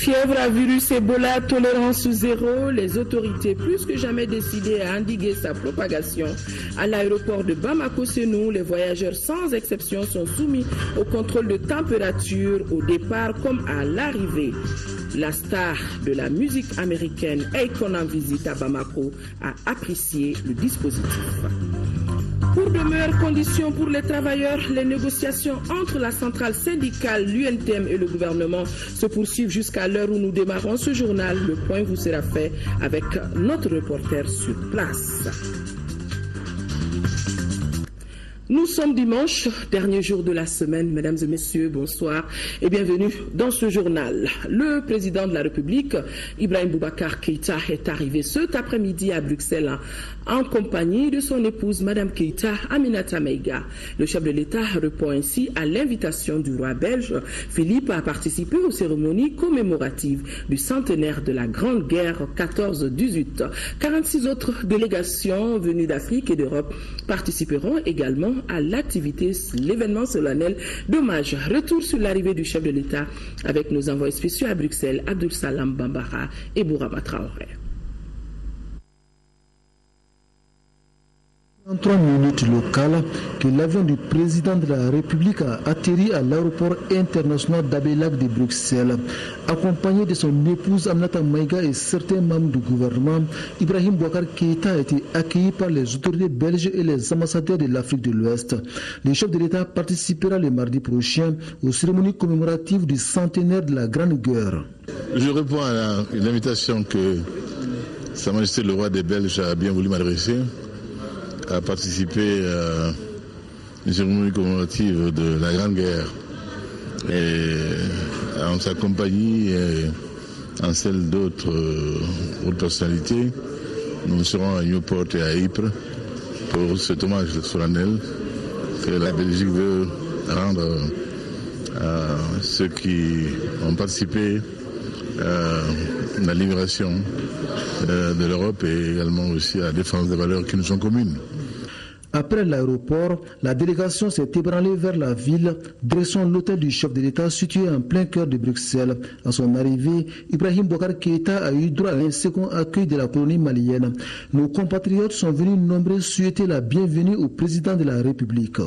Fièvre à virus Ebola, tolérance zéro, les autorités plus que jamais décidées à endiguer sa propagation. À l'aéroport de Bamako-Sénou, les voyageurs sans exception sont soumis au contrôle de température au départ comme à l'arrivée. La star de la musique américaine Akon en visite à Bamako a apprécié le dispositif. Pour de meilleures conditions pour les travailleurs, les négociations entre la centrale syndicale, l'UNTM et le gouvernement se poursuivent jusqu'à l'heure où nous démarrons ce journal. Le point vous sera fait avec notre reporter sur place. Nous sommes dimanche, dernier jour de la semaine. Mesdames et messieurs, bonsoir et bienvenue dans ce journal. Le président de la République, Ibrahim Boubacar Keïta, est arrivé cet après-midi à Bruxelles en compagnie de son épouse, Madame Keïta Aminata Meiga. Le chef de l'État répond ainsi à l'invitation du roi belge Philippe à participer aux cérémonies commémoratives du centenaire de la Grande Guerre 14-18. 46 autres délégations venues d'Afrique et d'Europe participeront également à l'activité, l'événement solennel d'hommage. Retour sur l'arrivée du chef de l'État avec nos envoyés spéciaux à Bruxelles, Abdul Salam Bambara et Bourama Traoré. En 3 minutes locales, que l'avion du président de la République a atterri à l'aéroport international d'Abelak de Bruxelles. Accompagné de son épouse Aminata Meiga et certains membres du gouvernement, Ibrahim Boubacar Keïta a été accueilli par les autorités belges et les ambassadeurs de l'Afrique de l'Ouest. Le chef de l'État participera le mardi prochain aux cérémonies commémoratives du centenaire de la Grande Guerre. Je réponds à l'invitation que Sa Majesté le roi des Belges a bien voulu m'adresser à participer à une cérémonie commémorative de la Grande Guerre. Et en sa compagnie et en celle d'autres hautes personnalités, nous serons à Newport et à Ypres pour cet hommage solennel que la Belgique veut rendre à ceux qui ont participé à la libération de l'Europe et également aussi à la défense des valeurs qui nous sont communes. Après l'aéroport, la délégation s'est ébranlée vers la ville, direction l'hôtel du chef de l'État situé en plein cœur de Bruxelles. À son arrivée, Ibrahim Boubacar Keïta a eu droit à un second accueil de la colonie malienne. Nos compatriotes sont venus nombreux souhaiter la bienvenue au président de la République.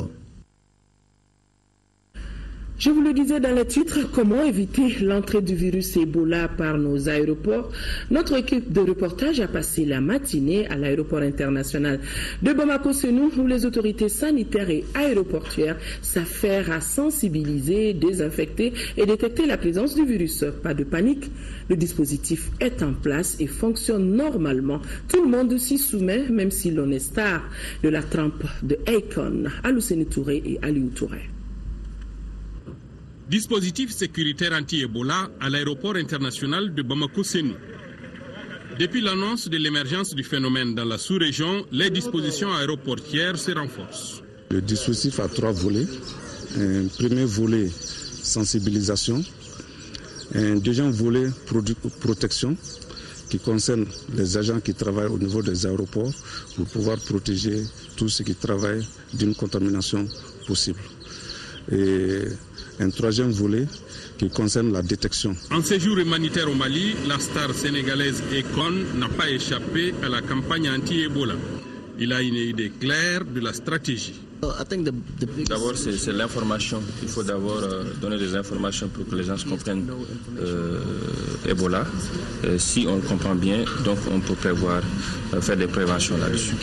Je vous le disais dans les titres, comment éviter l'entrée du virus Ebola par nos aéroports. Notre équipe de reportage a passé la matinée à l'aéroport international de Bamako-Sénou où les autorités sanitaires et aéroportuaires s'affairent à sensibiliser, désinfecter et détecter la présence du virus. Pas de panique, le dispositif est en place et fonctionne normalement. Tout le monde s'y soumet, même si l'on est star de la trempe de Akon, Alousseni Touré et Aliou Touré. Dispositif sécuritaire anti-Ebola à l'aéroport international de Bamako-Sénou. Depuis l'annonce de l'émergence du phénomène dans la sous-région, les dispositions aéroportières se renforcent. Le dispositif a 3 volets. Un premier volet, sensibilisation. Un deuxième volet, protection, qui concerne les agents qui travaillent au niveau des aéroports pour pouvoir protéger tous ceux qui travaillent d'une contamination possible. Et un troisième volet qui concerne la détection. En séjour humanitaire au Mali, la star sénégalaise Akon n'a pas échappé à la campagne anti-Ebola. Il a une idée claire de la stratégie. D'abord, c'est l'information. Il faut d'abord donner des informations pour que les gens comprennent Ebola. Si on le comprend bien, donc on peut prévoir, faire des préventions là-dessus.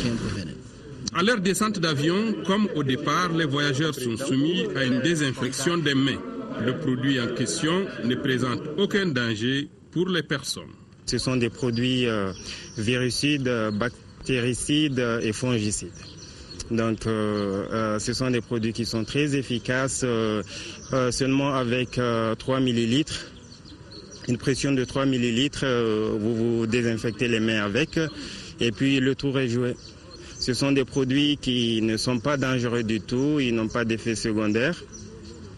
À leur descente d'avion, comme au départ, les voyageurs sont soumis à une désinfection des mains. Le produit en question ne présente aucun danger pour les personnes. Ce sont des produits virucides, bactéricides et fongicides. Donc, ce sont des produits qui sont très efficaces, seulement avec 3 millilitres. Une pression de 3 millilitres, vous vous désinfectez les mains avec, et puis le tour est joué. Ce sont des produits qui ne sont pas dangereux du tout, ils n'ont pas d'effet secondaire.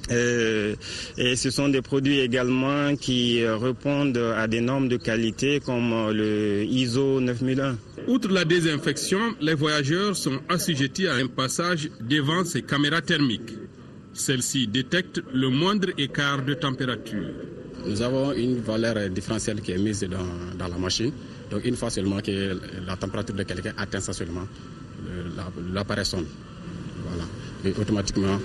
Et ce sont des produits également qui répondent à des normes de qualité comme le ISO 9001. Outre la désinfection, les voyageurs sont assujettis à un passage devant ces caméras thermiques. Celles-ci détectent le moindre écart de température. Nous avons une valeur différentielle qui est mise dans la machine. Donc une fois seulement que la température de quelqu'un atteint ça seulement, l'appareil sonne. Voilà. Et automatiquement,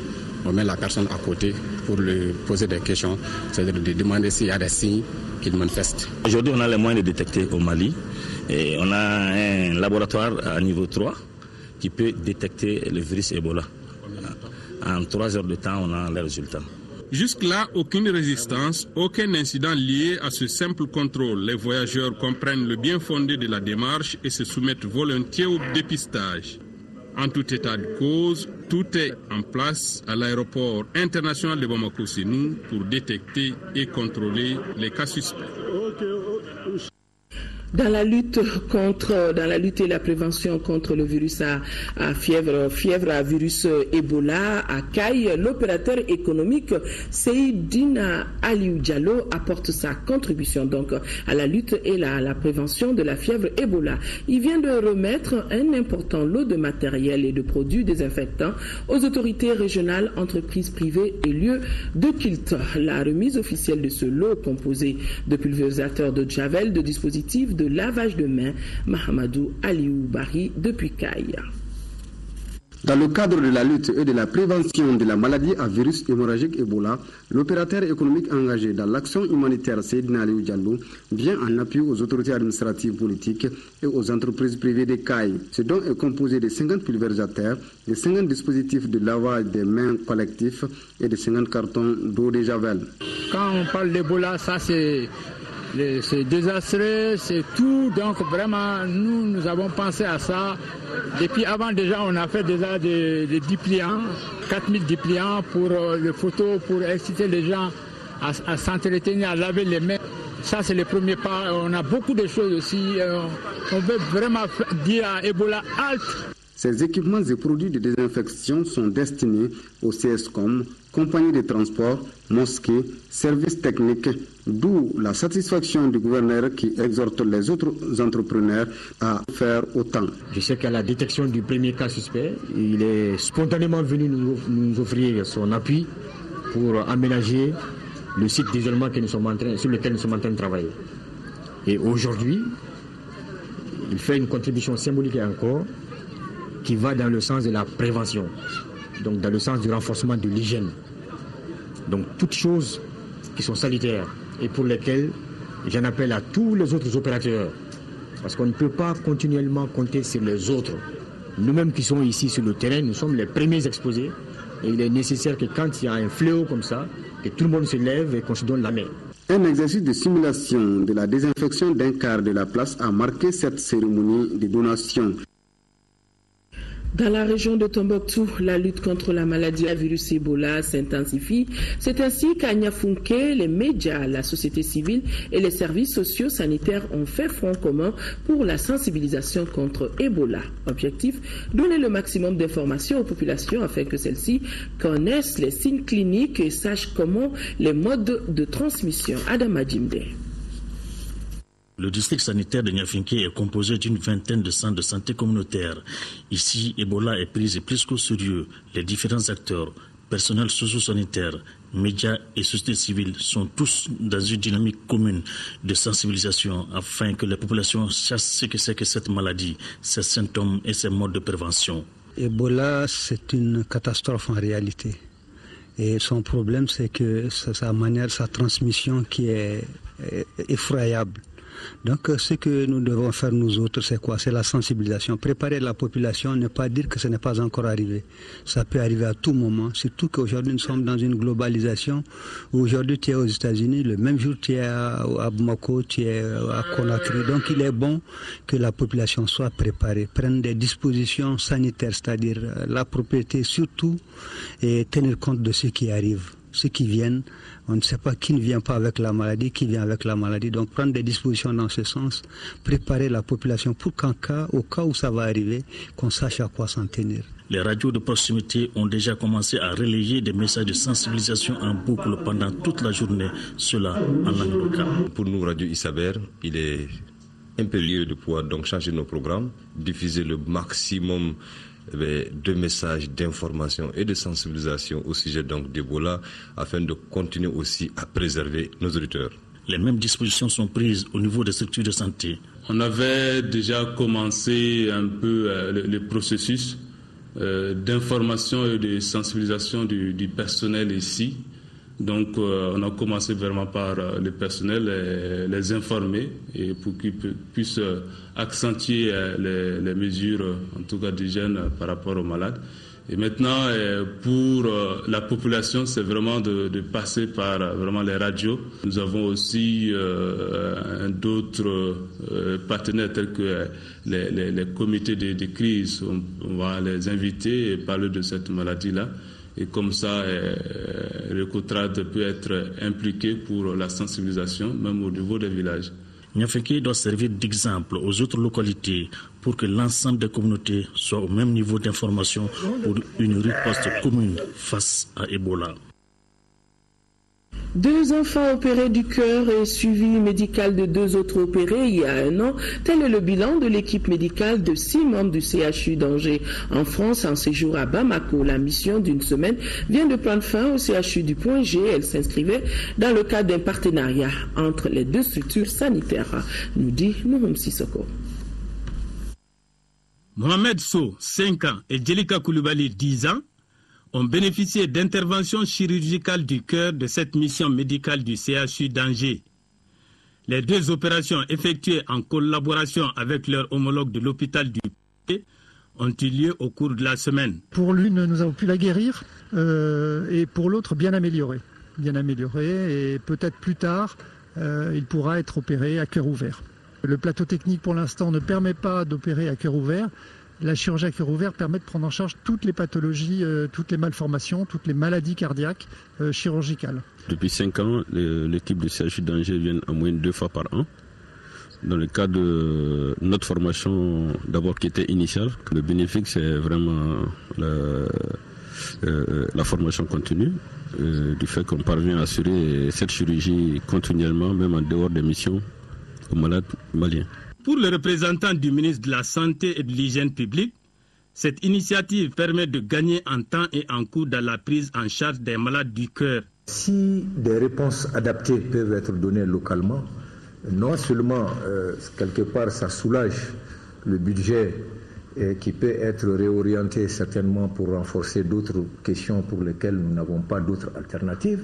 on met la personne à côté pour lui poser des questions, c'est-à-dire de demander s'il y a des signes qu'il manifeste. Aujourd'hui, on a les moyens de détecter au Mali. Et on a un laboratoire à niveau 3 qui peut détecter le virus Ebola. En 3 heures de temps, on a les résultats. Jusque-là, aucune résistance, aucun incident lié à ce simple contrôle. Les voyageurs comprennent le bien fondé de la démarche et se soumettent volontiers au dépistage. En tout état de cause, tout est en place à l'aéroport international de Bamako-Sénou pour détecter et contrôler les cas suspects. Dans la lutte et la prévention contre le virus à fièvre à virus Ebola à Kayes, l'opérateur économique Seydina Aliou Diallo apporte sa contribution donc à la lutte et la prévention de la fièvre Ebola. Il vient de remettre un important lot de matériel et de produits désinfectants aux autorités régionales, entreprises privées et lieux de culte. La remise officielle de ce lot composé de pulvérisateurs de javel, de dispositifs de lavage de mains, Mahamadou Aliou Bari depuis Kayes. Dans le cadre de la lutte et de la prévention de la maladie à virus hémorragique Ebola, l'opérateur économique engagé dans l'action humanitaire Seydina Aliou Diallo vient en appui aux autorités administratives politiques et aux entreprises privées de Kayes. Ce don est composé de 50 pulvérisateurs, de 50 dispositifs de lavage des mains collectifs et de 50 cartons d'eau de javel. Quand on parle d'Ebola, ça c'est désastreux, c'est tout. Donc vraiment, nous avons pensé à ça. Depuis avant déjà, on a fait déjà des dépliants, 4000 dépliants pour les photos, pour inciter les gens à s'entretenir, à laver les mains. Ça, c'est le premier pas. On a beaucoup de choses aussi. On veut vraiment dire à Ebola, halte. Ces équipements et produits de désinfection sont destinés au CSCOM, compagnie de transport, mosquées, services techniques, d'où la satisfaction du gouverneur qui exhorte les autres entrepreneurs à faire autant. Je sais qu'à la détection du premier cas suspect, il est spontanément venu nous offrir son appui pour aménager le site d'isolement sur lequel nous sommes en train de travailler. Et aujourd'hui, il fait une contribution symbolique encore qui va dans le sens de la prévention, donc dans le sens du renforcement de l'hygiène. Donc toutes choses qui sont sanitaires et pour lesquelles j'en appelle à tous les autres opérateurs, parce qu'on ne peut pas continuellement compter sur les autres. Nous-mêmes qui sommes ici sur le terrain, nous sommes les premiers exposés et il est nécessaire que quand il y a un fléau comme ça, que tout le monde se lève et qu'on se donne la main. Un exercice de simulation de la désinfection d'un quart de la place a marqué cette cérémonie de donation. Dans la région de Tombouctou, la lutte contre la maladie à virus Ebola s'intensifie. C'est ainsi qu'à Niafunké, les médias, la société civile et les services sociaux sanitaires ont fait front commun pour la sensibilisation contre Ebola. Objectif, donner le maximum d'informations aux populations afin que celles-ci connaissent les signes cliniques et sachent comment les modes de transmission. Adam Adjimde. Le district sanitaire de Niafunké est composé d'une vingtaine de centres de santé communautaires. Ici, Ebola est prise plus qu'au sérieux. Les différents acteurs, personnels socio-sanitaires, médias et société civile sont tous dans une dynamique commune de sensibilisation afin que les populations sachent ce que c'est que cette maladie, ses symptômes et ses modes de prévention. Ebola, c'est une catastrophe en réalité. Et son problème, c'est que sa transmission qui est effroyable. Donc ce que nous devons faire nous autres, c'est quoi? C'est la sensibilisation. Préparer la population, ne pas dire que ce n'est pas encore arrivé. Ça peut arriver à tout moment, surtout qu'aujourd'hui nous sommes dans une globalisation. Aujourd'hui tu es aux États-Unis, le même jour tu es à Bamako, tu es à Conakry. Donc il est bon que la population soit préparée, prenne des dispositions sanitaires, c'est-à-dire la propriété surtout, et tenir compte de ce qui arrive. Ceux qui viennent, on ne sait pas qui ne vient pas avec la maladie, qui vient avec la maladie. Donc prendre des dispositions dans ce sens, préparer la population pour au cas où ça va arriver, qu'on sache à quoi s'en tenir. Les radios de proximité ont déjà commencé à relayer des messages de sensibilisation en boucle pendant toute la journée, cela en langue locale. Pour nous, Radio Isaber, il est impérieux de pouvoir donc changer nos programmes, diffuser le maximum de messages d'information et de sensibilisation au sujet donc d'Ebola afin de continuer aussi à préserver nos auditeurs. Les mêmes dispositions sont prises au niveau des structures de santé. On avait déjà commencé un peu le processus d'information et de sensibilisation du personnel ici. Donc on a commencé vraiment par le personnel, les informer et pour qu'ils puissent accentuer les mesures, en tout cas d'hygiène par rapport aux malades. Et maintenant, pour la population, c'est vraiment de passer par vraiment les radios. Nous avons aussi d'autres partenaires tels que les comités de crise. On va les inviter et parler de cette maladie-là. Et comme ça, le COTRAD peut être impliqué pour la sensibilisation, même au niveau des villages. Niafenke doit servir d'exemple aux autres localités pour que l'ensemble des communautés soient au même niveau d'information pour une riposte commune face à Ebola. 2 enfants opérés du cœur et suivi médical de 2 autres opérés il y a 1 an. Tel est le bilan de l'équipe médicale de 6 membres du CHU d'Angers. En France, en séjour à Bamako, la mission d'une semaine vient de prendre fin au CHU du Point G. Elle s'inscrivait dans le cadre d'un partenariat entre les 2 structures sanitaires, nous dit Nouhoum Sissoko. Mohamed Sow, 5 ans, et Djelika Koulibaly, 10 ans, ont bénéficié d'interventions chirurgicales du cœur de cette mission médicale du CHU d'Angers. Les 2 opérations effectuées en collaboration avec leur homologue de l'hôpital du P ont eu lieu au cours de la semaine. Pour l'une, nous avons pu la guérir et pour l'autre, bien améliorer. Et peut-être plus tard, il pourra être opéré à cœur ouvert. Le plateau technique, pour l'instant, ne permet pas d'opérer à cœur ouvert. La chirurgie à cœur ouvert permet de prendre en charge toutes les pathologies, toutes les malformations, toutes les maladies cardiaques chirurgicales. Depuis 5 ans, l'équipe du CHU d'Angers vient en moyenne 2 fois par an. Dans le cadre de notre formation, d'abord qui était initiale, le bénéfice c'est vraiment la formation continue, du fait qu'on parvient à assurer cette chirurgie continuellement, même en dehors des missions aux malades maliens. Pour le représentant du ministre de la Santé et de l'Hygiène publique, cette initiative permet de gagner en temps et en coût dans la prise en charge des malades du cœur. Si des réponses adaptées peuvent être données localement, non seulement quelque part ça soulage le budget qui peut être réorienté certainement pour renforcer d'autres questions pour lesquelles nous n'avons pas d'autres alternatives,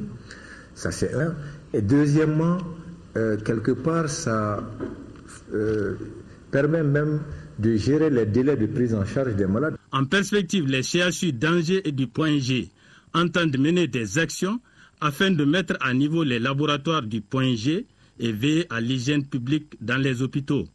ça c'est un. Et deuxièmement, quelque part ça permet même de gérer les délais de prise en charge des malades. En perspective, les CHU d'Angers et du Point G entendent mener des actions afin de mettre à niveau les laboratoires du Point G et veiller à l'hygiène publique dans les hôpitaux.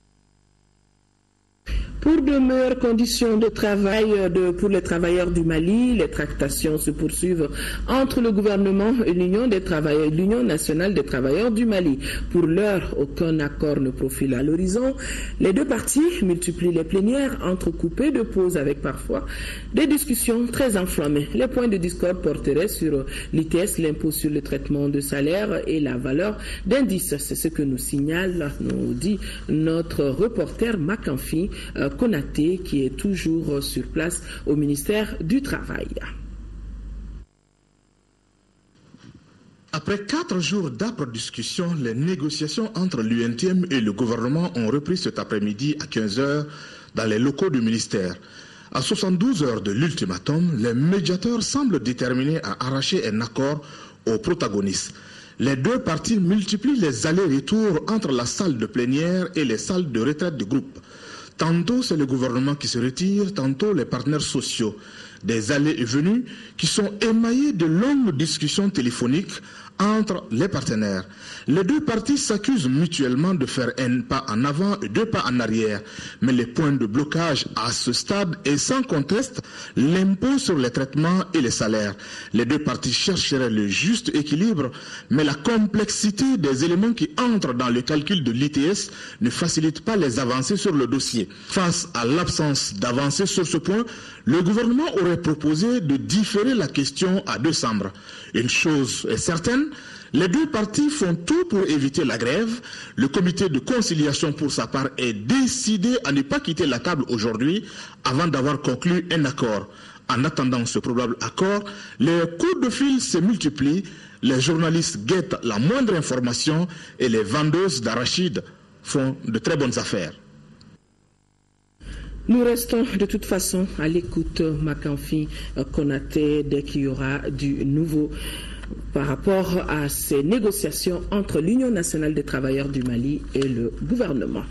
Pour de meilleures conditions de travail pour les travailleurs du Mali, les tractations se poursuivent entre le gouvernement et l'Union nationale des travailleurs du Mali. Pour l'heure, aucun accord ne profile à l'horizon. Les 2 parties multiplient les plénières entrecoupées de pauses avec parfois des discussions très enflammées. Les points de discorde porteraient sur l'ITS, l'impôt sur le traitement de salaire et la valeur d'indice. C'est ce que nous signale, nous dit notre reporter Makanfi Konaté, qui est toujours sur place au ministère du Travail. Après 4 jours d'âpres discussions, les négociations entre l'UNTM et le gouvernement ont repris cet après-midi à 15h dans les locaux du ministère. À 72 heures de l'ultimatum, les médiateurs semblent déterminés à arracher un accord aux protagonistes. Les 2 parties multiplient les allers-retours entre la salle de plénière et les salles de retraite du groupe. Tantôt c'est le gouvernement qui se retire, tantôt les partenaires sociaux. Des allées et venues qui sont émaillées de longues discussions téléphoniques entre les partenaires. Les 2 parties s'accusent mutuellement de faire un pas en avant et 2 pas en arrière. Mais les points de blocage à ce stade est sans conteste l'impôt sur les traitements et les salaires. Les 2 parties chercheraient le juste équilibre, mais la complexité des éléments qui entrent dans le calcul de l'ITS ne facilite pas les avancées sur le dossier. Face à l'absence d'avancées sur ce point, le gouvernement aurait proposé de différer la question à décembre. Une chose est certaine, Les deux parties font tout pour éviter la grève. Le comité de conciliation, pour sa part, est décidé à ne pas quitter la table aujourd'hui avant d'avoir conclu un accord. En attendant ce probable accord, les coups de fil se multiplient, les journalistes guettent la moindre information et les vendeuses d'arachides font de très bonnes affaires. Nous restons de toute façon à l'écoute, Makamfi Konaté, dès qu'il y aura du nouveau par rapport à ces négociations entre l'Union nationale des travailleurs du Mali et le gouvernement.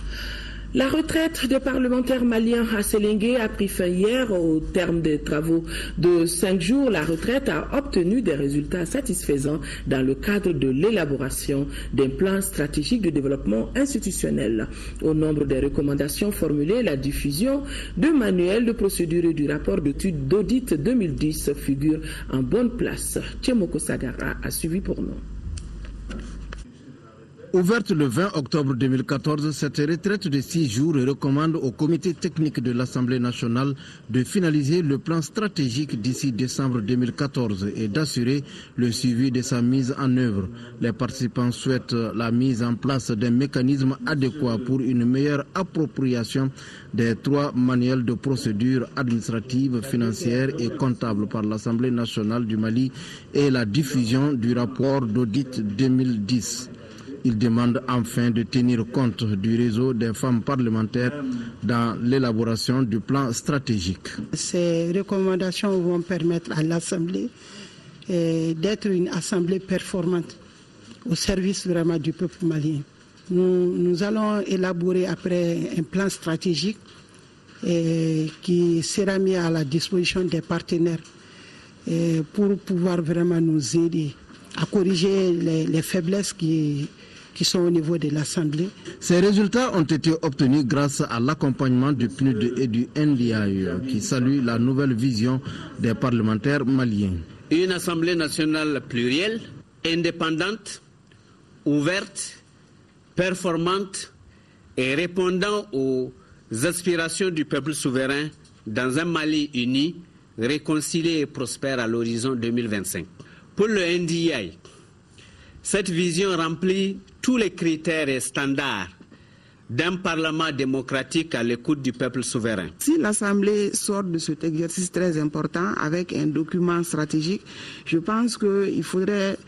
La retraite des parlementaires maliens à Sélingué a pris fin hier. Au terme des travaux de 5 jours, la retraite a obtenu des résultats satisfaisants dans le cadre de l'élaboration d'un plan stratégique de développement institutionnel. Au nombre des recommandations formulées, la diffusion de manuels de procédure et du rapport d'étude d'audit 2010 figure en bonne place. Tchemoko Sagara a suivi pour nous. Ouverte le 20 octobre 2014, cette retraite de 6 jours recommande au comité technique de l'Assemblée nationale de finaliser le plan stratégique d'ici décembre 2014 et d'assurer le suivi de sa mise en œuvre. Les participants souhaitent la mise en place d'un mécanisme adéquat pour une meilleure appropriation des 3 manuels de procédure administrative, financière et comptable par l'Assemblée nationale du Mali et la diffusion du rapport d'audit 2010. Il demande enfin de tenir compte du réseau des femmes parlementaires dans l'élaboration du plan stratégique. Ces recommandations vont permettre à l'Assemblée d'être une Assemblée performante au service vraiment du peuple malien. Nous allons élaborer après un plan stratégique qui sera mis à la disposition des partenaires pour pouvoir vraiment nous aider à corriger les faiblesses qui sont au niveau de l'Assemblée. Ces résultats ont été obtenus grâce à l'accompagnement du PNUD et du NDI qui salue la nouvelle vision des parlementaires maliens. Une Assemblée nationale plurielle, indépendante, ouverte, performante et répondant aux aspirations du peuple souverain dans un Mali uni, réconcilié et prospère à l'horizon 2025. Pour le NDI, cette vision remplit tous les critères et standards d'un parlement démocratique à l'écoute du peuple souverain. Si l'Assemblée sort de cet exercice très important avec un document stratégique, je pense qu'il faudrait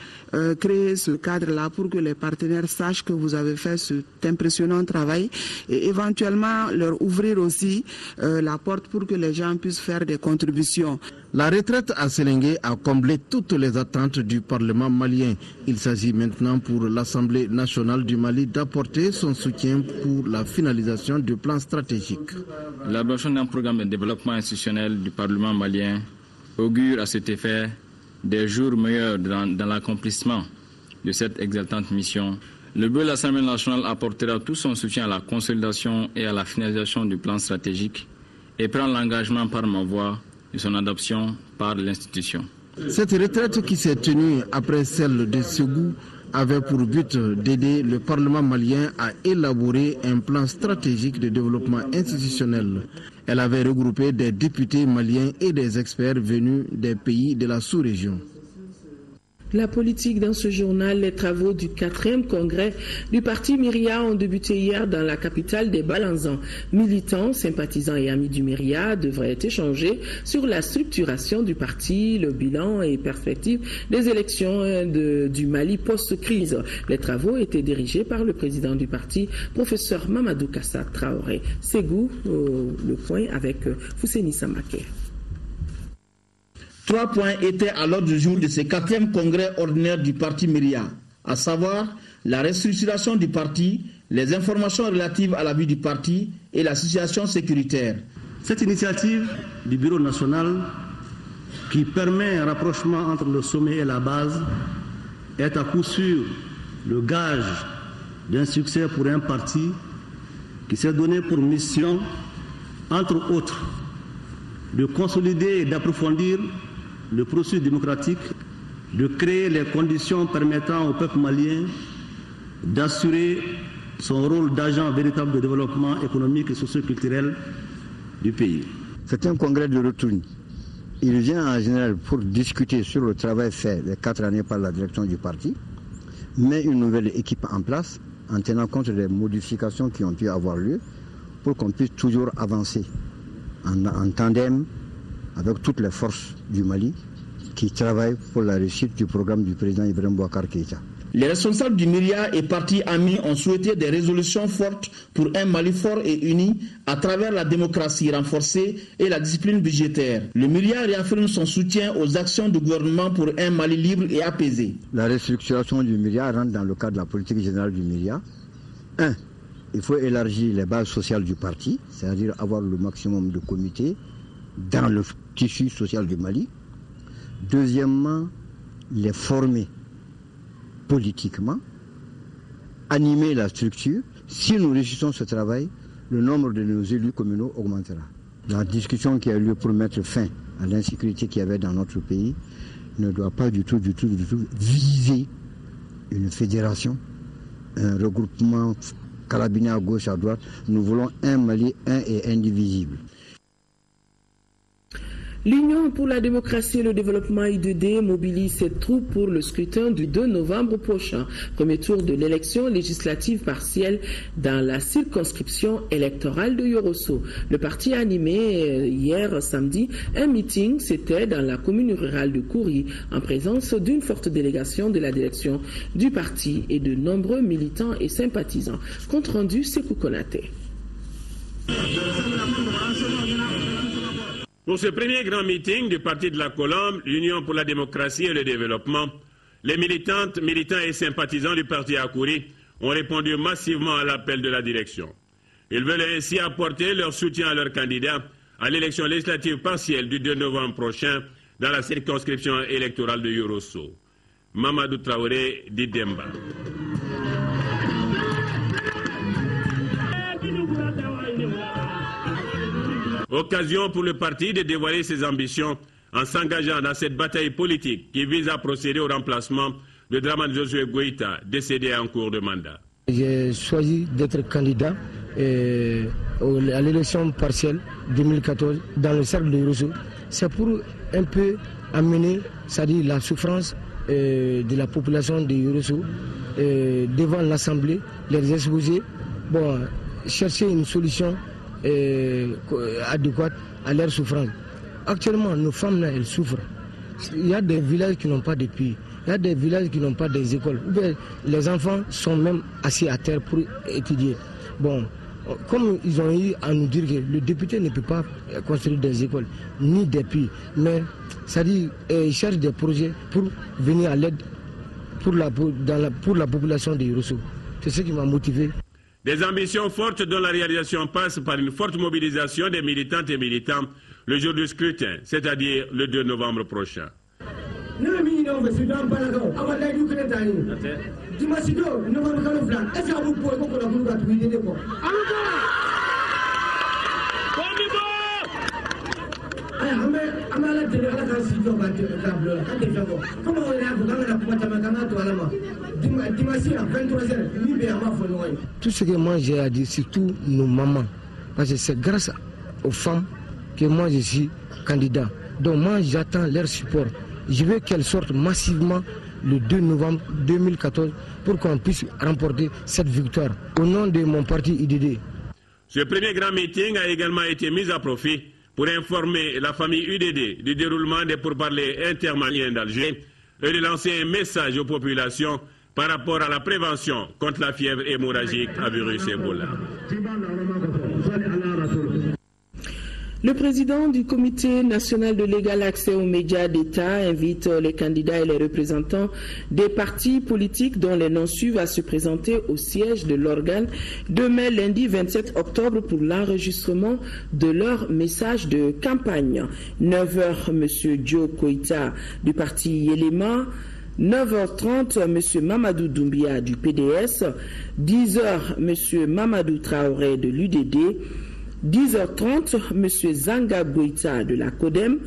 créer ce cadre-là pour que les partenaires sachent que vous avez fait cet impressionnant travail et éventuellement leur ouvrir aussi la porte pour que les gens puissent faire des contributions. La retraite à Sélingué a comblé toutes les attentes du Parlement malien. Il s'agit maintenant pour l'Assemblée nationale du Mali d'apporter son soutien pour la finalisation du plan stratégique. L'élaboration d'un programme de développement institutionnel du Parlement malien augure à cet effet des jours meilleurs dans l'accomplissement de cette exaltante mission. Le bureau de l'Assemblée nationale apportera tout son soutien à la consolidation et à la finalisation du plan stratégique et prend l'engagement par ma voix de son adoption par l'institution. Cette retraite qui s'est tenue après celle de Ségou avait pour but d'aider le Parlement malien à élaborer un plan stratégique de développement institutionnel. Elle avait regroupé des députés maliens et des experts venus des pays de la sous-région. La politique dans ce journal, les travaux du 4e congrès du parti Myria ont débuté hier dans la capitale des Balanzans. Militants, sympathisants et amis du Myria devraient échanger sur la structuration du parti, le bilan et perspectives des élections du Mali post-crise. Les travaux étaient dirigés par le président du parti, professeur Mamadou Kassa Traoré. Ségou, le point avec Fousseni Samaké. 3 points étaient à l'ordre du jour de ce 4e congrès ordinaire du parti Myria, à savoir la restructuration du parti, les informations relatives à la vie du parti et la situation sécuritaire. Cette initiative du Bureau national, qui permet un rapprochement entre le sommet et la base, est à coup sûr le gage d'un succès pour un parti qui s'est donné pour mission, entre autres, de consolider et d'approfondir le processus démocratique, de créer les conditions permettant au peuple malien d'assurer son rôle d'agent véritable de développement économique et socio-culturel du pays. C'est un congrès de retour. Il vient en général pour discuter sur le travail fait les 4 années par la direction du parti, met une nouvelle équipe en place en tenant compte des modifications qui ont pu avoir lieu pour qu'on puisse toujours avancer en tandem avec toutes les forces du Mali qui travaillent pour la réussite du programme du président Ibrahim Boubacar Keïta. Les responsables du Myria et partis amis ont souhaité des résolutions fortes pour un Mali fort et uni à travers la démocratie renforcée et la discipline budgétaire. Le Myria réaffirme son soutien aux actions du gouvernement pour un Mali libre et apaisé. La restructuration du Myria rentre dans le cadre de la politique générale du Myria. 1. Il faut élargir les bases sociales du parti, c'est-à-dire avoir le maximum de comités dans le tissu social du Mali. Deuxièmement, les former politiquement, animer la structure. Si nous réussissons ce travail, le nombre de nos élus communaux augmentera. La discussion qui a eu lieu pour mettre fin à l'insécurité qu'il y avait dans notre pays ne doit pas du tout viser une fédération, un regroupement carabiné à gauche, à droite. Nous voulons un Mali, un et indivisible. L'Union pour la démocratie et le développement I2D mobilise ses troupes pour le scrutin du 2 novembre prochain, premier tour de l'élection législative partielle dans la circonscription électorale de Yorosso. Le parti a animé hier samedi un meeting, c'était dans la commune rurale de Kouri, en présence d'une forte délégation de la direction du parti et de nombreux militants et sympathisants. Compte rendu, Sekou Konaté. Pour ce premier grand meeting du Parti de la Colombe, l'Union pour la démocratie et le développement, les militantes, militants et sympathisants du parti à Kouri ont répondu massivement à l'appel de la direction. Ils veulent ainsi apporter leur soutien à leur candidat à l'élection législative partielle du 2 novembre prochain dans la circonscription électorale de Yorosso. Mamadou Traoré d'Idemba. Occasion pour le parti de dévoiler ses ambitions en s'engageant dans cette bataille politique qui vise à procéder au remplacement de Dramane Josué Goïta, décédé en cours de mandat. J'ai choisi d'être candidat à l'élection partielle 2014 dans le cercle de Yorosso. C'est pour un peu amener, c'est-à-dire la souffrance de la population de Yorosso devant l'Assemblée, les exposer, chercher une solution adéquate à leur souffrance. Actuellement, nos femmes là, elles souffrent. Il y a des villages qui n'ont pas de puits, il y a des villages qui n'ont pas des écoles. Les enfants sont même assis à terre pour étudier. Comme ils ont eu à nous dire que le député ne peut pas construire des écoles ni des puits, mais ça dit ils cherchent des projets pour venir à l'aide pour la population de Yorosso. C'est ce qui m'a motivé. Des ambitions fortes dont la réalisation passe par une forte mobilisation des militantes et militants le jour du scrutin, c'est-à-dire le 2 novembre prochain. Tout ce que moi j'ai à dire, surtout nos mamans, parce que c'est grâce aux femmes que moi je suis candidat. Donc moi j'attends leur support. Je veux qu'elles sortent massivement le 2 novembre 2014 pour qu'on puisse remporter cette victoire au nom de mon parti IDD. Ce premier grand meeting a également été mis à profit pour informer la famille UDD du déroulement des pourparlers intermaliens d'Alger et de lancer un message aux populations par rapport à la prévention contre la fièvre hémorragique à virus Ebola. Le président du Comité national de l'égal accès aux médias d'État invite les candidats et les représentants des partis politiques dont les noms suivent à se présenter au siège de l'organe demain lundi 27 octobre pour l'enregistrement de leur message de campagne. 9h, M. Joe Koïta du parti Yélema. 9h30, M. Mamadou Doumbia du PDS. 10h, M. Mamadou Traoré de l'UDD. 10h30, M. Zanga Goïta de la CODEM.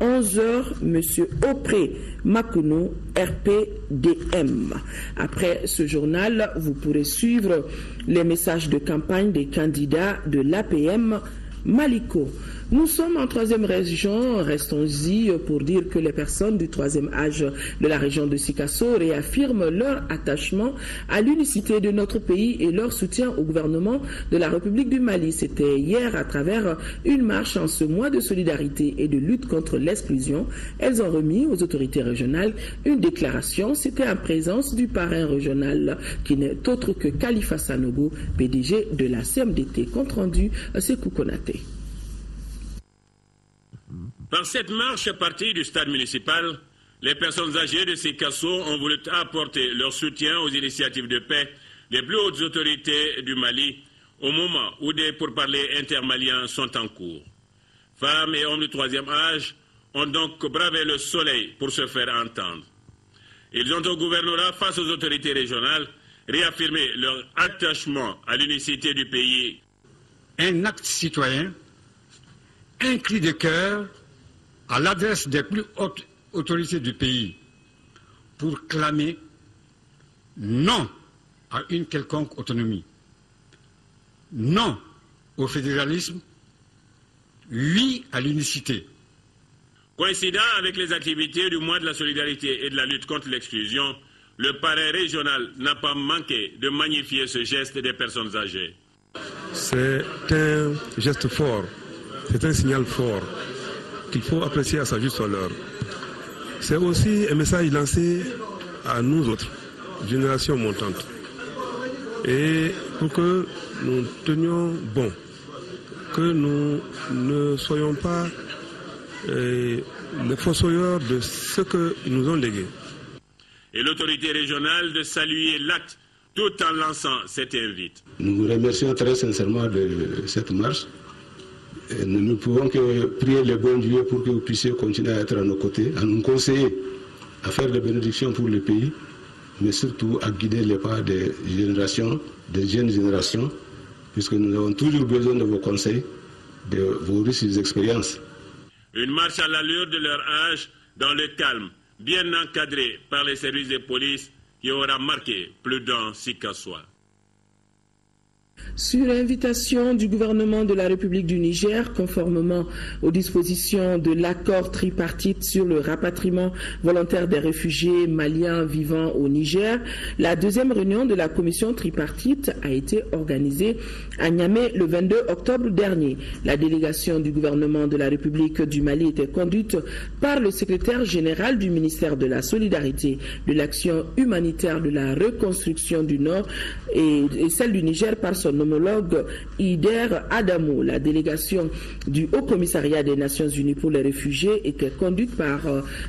11h, M. Opré Makuno, RPDM. Après ce journal, vous pourrez suivre les messages de campagne des candidats de l'APM Maliko. Nous sommes en troisième région, restons-y pour dire que les personnes du troisième âge de la région de Sikasso réaffirment leur attachement à l'unicité de notre pays et leur soutien au gouvernement de la République du Mali. C'était hier à travers une marche en ce mois de solidarité et de lutte contre l'exclusion. Elles ont remis aux autorités régionales une déclaration. C'était en présence du parrain régional qui n'est autre que Khalifa Sanogo, PDG de la CMDT. Compte rendu, Sekou Konaté. Par cette marche partie du stade municipal, les personnes âgées de Sikasso ont voulu apporter leur soutien aux initiatives de paix des plus hautes autorités du Mali au moment où des pourparlers intermaliens sont en cours. Femmes et hommes du troisième âge ont donc bravé le soleil pour se faire entendre. Ils ont au gouvernorat, face aux autorités régionales, réaffirmé leur attachement à l'unicité du pays. Un acte citoyen, un cri de cœur à l'adresse des plus hautes autorités du pays pour clamer non à une quelconque autonomie, non au fédéralisme, oui à l'unicité. Coïncidant avec les activités du mois de la solidarité et de la lutte contre l'exclusion, le parrain régional n'a pas manqué de magnifier ce geste des personnes âgées. C'est un geste fort, c'est un signal fort qu'il faut apprécier à sa juste valeur. C'est aussi un message lancé à nous autres, génération montante, et pour que nous tenions bon, que nous ne soyons pas les fossoyeurs de ce qu'ils nous ont légué. Et l'autorité régionale de saluer l'acte tout en lançant cette invite. Nous vous remercions très sincèrement de cette marche. Et nous ne pouvons que prier le bon Dieu pour que vous puissiez continuer à être à nos côtés, à nous conseiller, à faire des bénédictions pour le pays, mais surtout à guider les pas des générations, des jeunes générations, puisque nous avons toujours besoin de vos conseils, de vos riches expériences. Une marche à l'allure de leur âge, dans le calme, bien encadrée par les services de police qui aura marqué plus d'un Sikassois. Sur invitation du gouvernement de la République du Niger, conformément aux dispositions de l'accord tripartite sur le rapatriement volontaire des réfugiés maliens vivant au Niger, la deuxième réunion de la commission tripartite a été organisée à Niamey le 22 octobre dernier. La délégation du gouvernement de la République du Mali était conduite par le secrétaire général du ministère de la Solidarité, de l'Action humanitaire, de la reconstruction du Nord et celle du Niger par son homologue Ider Adamo. La délégation du Haut Commissariat des Nations Unies pour les réfugiés était conduite par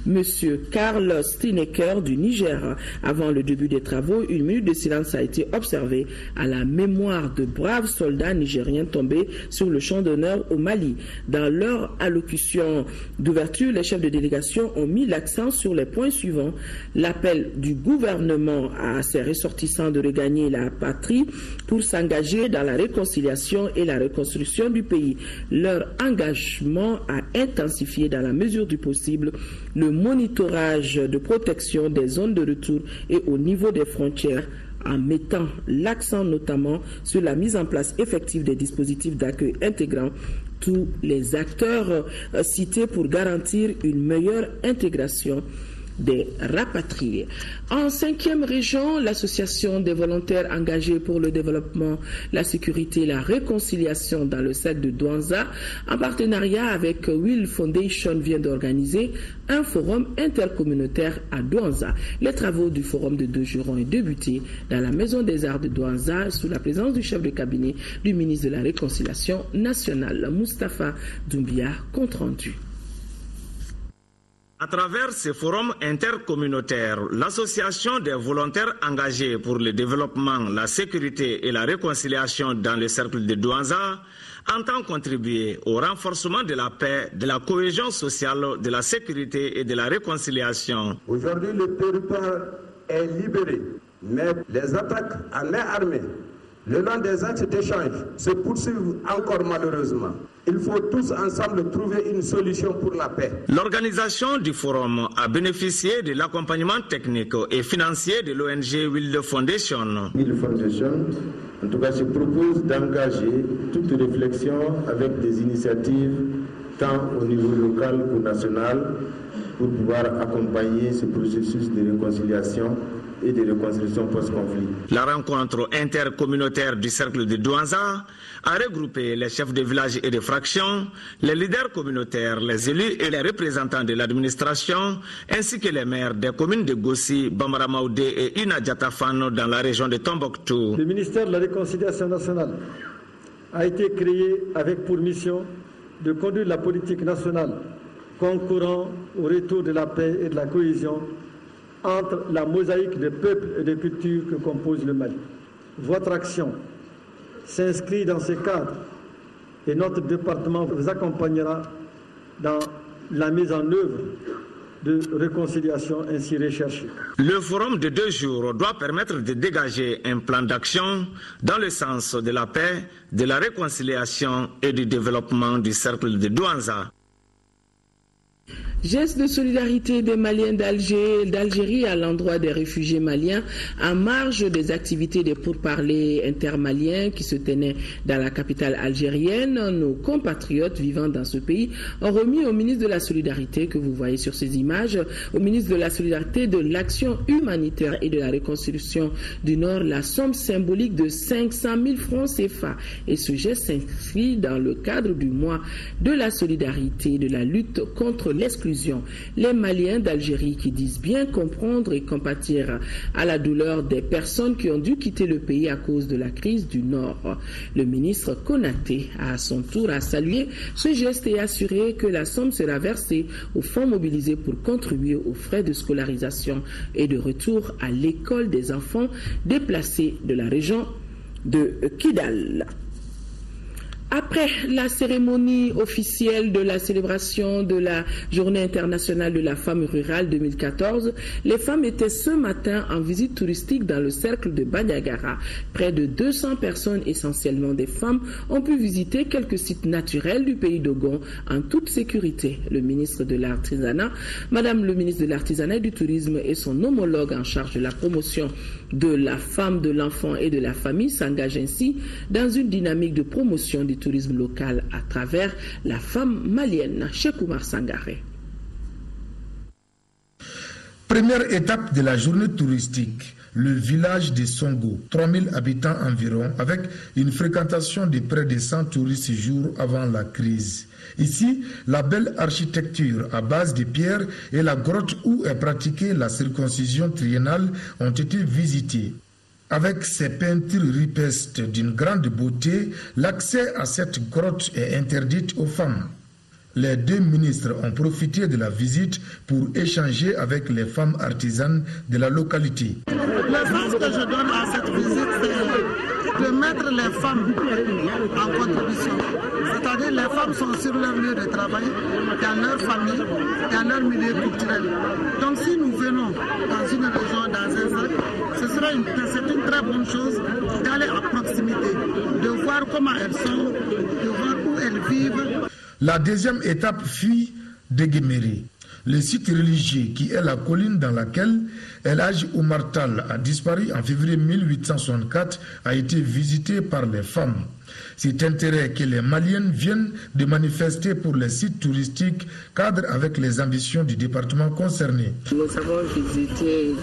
M. Karl Stinecker du Niger. Avant le début des travaux, une minute de silence a été observée à la mémoire de braves soldats nigériens tombés sur le champ d'honneur au Mali. Dans leur allocution d'ouverture, les chefs de délégation ont mis l'accent sur les points suivants: l'appel du gouvernement à ses ressortissants de regagner la patrie pour s'engager dans la réconciliation et la reconstruction du pays, leur engagement à intensifier dans la mesure du possible le monitorage de protection des zones de retour et au niveau des frontières, en mettant l'accent notamment sur la mise en place effective des dispositifs d'accueil intégrant tous les acteurs cités pour garantir une meilleure intégration des rapatriés. En 5e région, l'association des volontaires engagés pour le développement, la sécurité et la réconciliation dans le cercle de Douanza, en partenariat avec Will Foundation, vient d'organiser un forum intercommunautaire à Douanza. Les travaux du forum de 2 jours ont débuté dans la Maison des Arts de Douanza sous la présence du chef de cabinet du ministre de la Réconciliation nationale, Moustapha Doumbia, compte rendu. À travers ce forum intercommunautaire, l'association des volontaires engagés pour le développement, la sécurité et la réconciliation dans le cercle de Douanza entend contribuer au renforcement de la paix, de la cohésion sociale, de la sécurité et de la réconciliation. Aujourd'hui, le territoire est libéré, mais les attaques à main armée le long des axes d'échange se poursuivent encore malheureusement. Il faut tous ensemble trouver une solution pour la paix. L'organisation du forum a bénéficié de l'accompagnement technique et financier de l'ONG Will Foundation. Will Foundation, en tout cas, se propose d'engager toute réflexion avec des initiatives tant au niveau local qu'au national, pour pouvoir accompagner ce processus de réconciliation et de reconstruction post-conflit. La rencontre intercommunautaire du cercle de Douanza a regroupé les chefs de village et de fractions, les leaders communautaires, les élus et les représentants de l'administration, ainsi que les maires des communes de Gossi, Bambara Maoudé et Inadjatafano dans la région de Tombouctou. Le ministère de la Réconciliation nationale a été créé avec pour mission de conduire la politique nationale concourant au retour de la paix et de la cohésion entre la mosaïque des peuples et des cultures que compose le Mali. Votre action s'inscrit dans ce cadre et notre département vous accompagnera dans la mise en œuvre de réconciliation ainsi recherchée. Le forum de 2 jours doit permettre de dégager un plan d'action dans le sens de la paix, de la réconciliation et du développement du cercle de Douanza. Geste de solidarité des Maliens d'Algérie à l'endroit des réfugiés maliens en marge des activités des pourparlers intermaliens qui se tenaient dans la capitale algérienne. Nos compatriotes vivant dans ce pays ont remis au ministre de la Solidarité, que vous voyez sur ces images, au ministre de la Solidarité, de l'Action humanitaire et de la reconstruction du Nord, la somme symbolique de 500 000 francs CFA. Et ce geste s'inscrit dans le cadre du mois de la solidarité et de la lutte contre l'exclusion. Les Maliens d'Algérie qui disent bien comprendre et compatir à la douleur des personnes qui ont dû quitter le pays à cause de la crise du Nord. Le ministre Konaté a à son tour à saluer ce geste et assuré que la somme sera versée aux fonds mobilisés pour contribuer aux frais de scolarisation et de retour à l'école des enfants déplacés de la région de Kidal. Après la cérémonie officielle de la célébration de la Journée internationale de la femme rurale 2014, les femmes étaient ce matin en visite touristique dans le cercle de Bandiagara. Près de 200 personnes, essentiellement des femmes, ont pu visiter quelques sites naturels du pays d'Ogon en toute sécurité. Le ministre de l'Artisanat, Madame le ministre de l'Artisanat et du Tourisme et son homologue en charge de la promotion de la femme, de l'enfant et de la famille s'engagent ainsi dans une dynamique de promotion du tourisme local à travers la femme malienne. Cheikh Oumar Sangaré. Première étape de la journée touristique, le village de Songo, 3000 habitants environ, avec une fréquentation de près de 100 touristes jour avant la crise. Ici, la belle architecture à base de pierres et la grotte où est pratiquée la circoncision triennale ont été visitées. Avec ses peintures ripestes d'une grande beauté, l'accès à cette grotte est interdit aux femmes. Les 2 ministres ont profité de la visite pour échanger avec les femmes artisanes de la localité. Le sens que je donne à cette visite, c'est de mettre les femmes en contribution. C'est-à-dire les femmes sont sur leur lieu de travail, dans leur famille, dans leur milieu culturel. Donc si nous venons dans une région, dans un cercle, c'est une très bonne chose d'aller à proximité, de voir comment elles sont, de voir où elles vivent. La deuxième étape fut Deguéméré, le site religieux qui est la colline dans laquelle El Hadj Oumar Tall a disparu en février 1864 a été visité par les femmes. Cet intérêt que les Maliennes viennent de manifester pour les sites touristiques cadre avec les ambitions du département concerné. Nous avons visité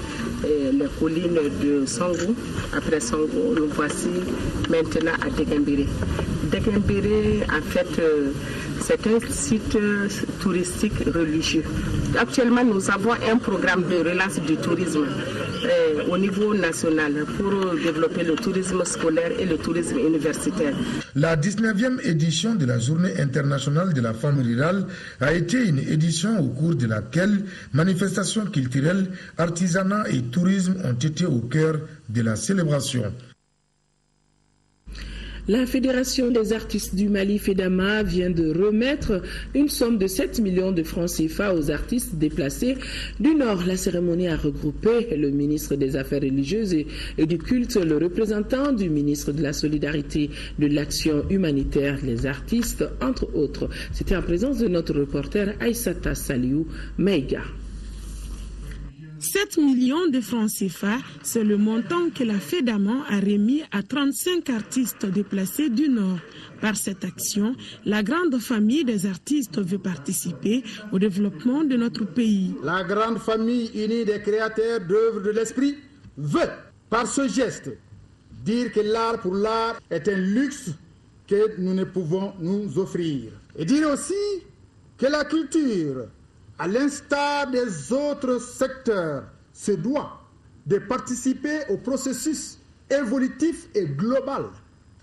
les collines de Songo. Après Songo, nous voici maintenant à Deguéméré. Deguéméré, en fait, c'est un site touristique religieux. Actuellement, nous avons un programme de relance du tourisme au niveau national pour développer le tourisme scolaire et le tourisme universitaire. La 19e édition de la Journée internationale de la femme rurale a été une édition au cours de laquelle manifestations culturelles, artisanat et tourisme ont été au cœur de la célébration. La Fédération des artistes du Mali, FEDAMA, vient de remettre une somme de 7 millions de francs CFA aux artistes déplacés du Nord. La cérémonie a regroupé le ministre des Affaires religieuses et du culte, le représentant du ministre de la Solidarité, de l'Action humanitaire, les artistes, entre autres. C'était en présence de notre reporter Aïssata Saliou Meiga. 7 millions de francs CFA, c'est le montant que la FEDAMAN a remis à 35 artistes déplacés du Nord. Par cette action, la grande famille des artistes veut participer au développement de notre pays. La grande famille unie des créateurs d'œuvres de l'esprit veut, par ce geste, dire que l'art pour l'art est un luxe que nous ne pouvons nous offrir. Et dire aussi que la culture, à l'instar des autres secteurs, se doit de participer au processus évolutif et global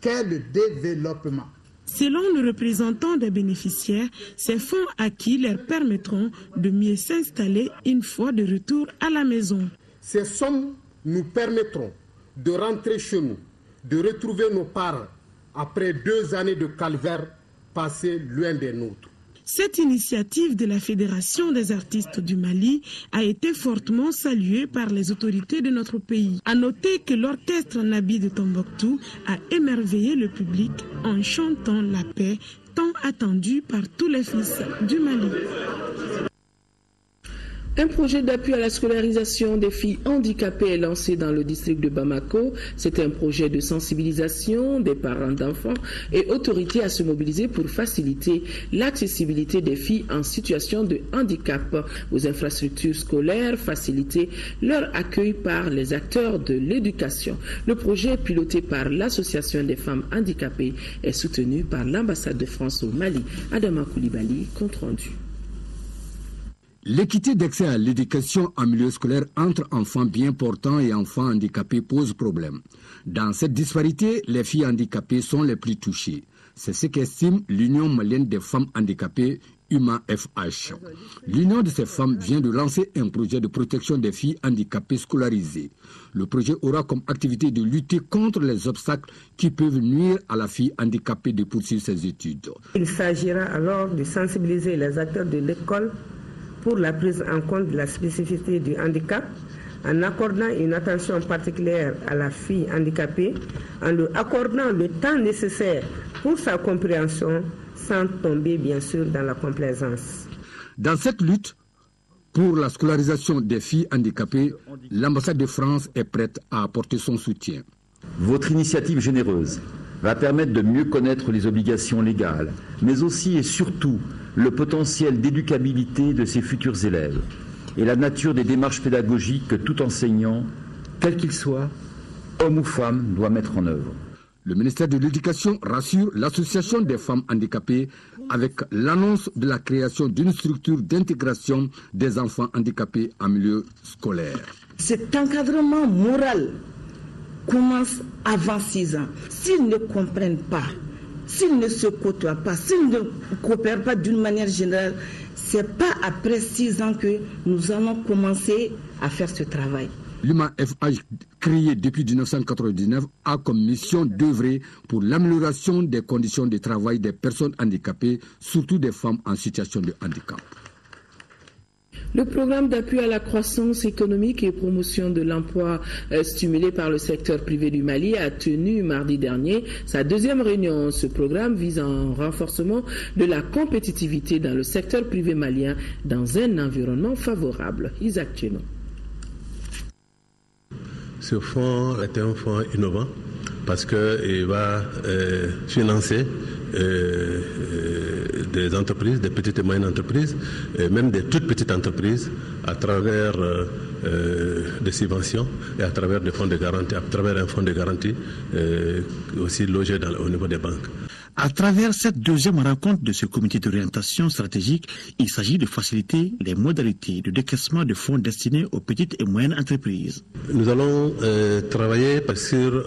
qu'est le développement. Selon le représentant des bénéficiaires, ces fonds acquis leur permettront de mieux s'installer une fois de retour à la maison. Ces sommes nous permettront de rentrer chez nous, de retrouver nos parents après 2 années de calvaire passées loin des nôtres. Cette initiative de la Fédération des artistes du Mali a été fortement saluée par les autorités de notre pays. À noter que l'orchestre Nabi de Tombouctou a émerveillé le public en chantant la paix tant attendue par tous les fils du Mali. Un projet d'appui à la scolarisation des filles handicapées est lancé dans le district de Bamako. C'est un projet de sensibilisation des parents d'enfants et autorités à se mobiliser pour faciliter l'accessibilité des filles en situation de handicap aux infrastructures scolaires, faciliter leur accueil par les acteurs de l'éducation. Le projet piloté par l'Association des femmes handicapées est soutenu par l'ambassade de France au Mali. Adama Koulibaly, compte rendu. L'équité d'accès à l'éducation en milieu scolaire entre enfants bien portants et enfants handicapés pose problème. Dans cette disparité, les filles handicapées sont les plus touchées. C'est ce qu'estime l'Union malienne des femmes handicapées, UMA-FH. L'Union de ces femmes vient de lancer un projet de protection des filles handicapées scolarisées. Le projet aura comme activité de lutter contre les obstacles qui peuvent nuire à la fille handicapée de poursuivre ses études. Il s'agira alors de sensibiliser les acteurs de l'école pour la prise en compte de la spécificité du handicap, en accordant une attention particulière à la fille handicapée, en lui accordant le temps nécessaire pour sa compréhension, sans tomber bien sûr dans la complaisance. Dans cette lutte pour la scolarisation des filles handicapées, l'ambassade de France est prête à apporter son soutien. Votre initiative généreuse va permettre de mieux connaître les obligations légales, mais aussi et surtout le potentiel d'éducabilité de ses futurs élèves et la nature des démarches pédagogiques que tout enseignant, quel qu'il soit, homme ou femme, doit mettre en œuvre. Le ministère de l'Éducation rassure l'Association des femmes handicapées avec l'annonce de la création d'une structure d'intégration des enfants handicapés en milieu scolaire. Cet encadrement moral commence avant 6 ans. S'ils ne comprennent pas, s'ils ne se côtoient pas, s'ils ne coopèrent pas d'une manière générale, ce n'est pas après 6 ans que nous allons commencer à faire ce travail. L'UMA-FH, créé depuis 1999, a comme mission d'œuvrer pour l'amélioration des conditions de travail des personnes handicapées, surtout des femmes en situation de handicap. Le programme d'appui à la croissance économique et promotion de l'emploi stimulé par le secteur privé du Mali a tenu mardi dernier sa 2e réunion. Ce programme vise un renforcement de la compétitivité dans le secteur privé malien dans un environnement favorable. Isaac Tchenou. Ce fonds est un fonds innovant parce qu'il va financer des entreprises, des petites et moyennes entreprises, et même des toutes petites entreprises à travers des subventions et à travers des fonds de garantie, à travers un fonds de garantie aussi logé au niveau des banques. À travers cette 2e rencontre de ce comité d'orientation stratégique, il s'agit de faciliter les modalités de décaissement de fonds destinés aux petites et moyennes entreprises. Nous allons travailler sur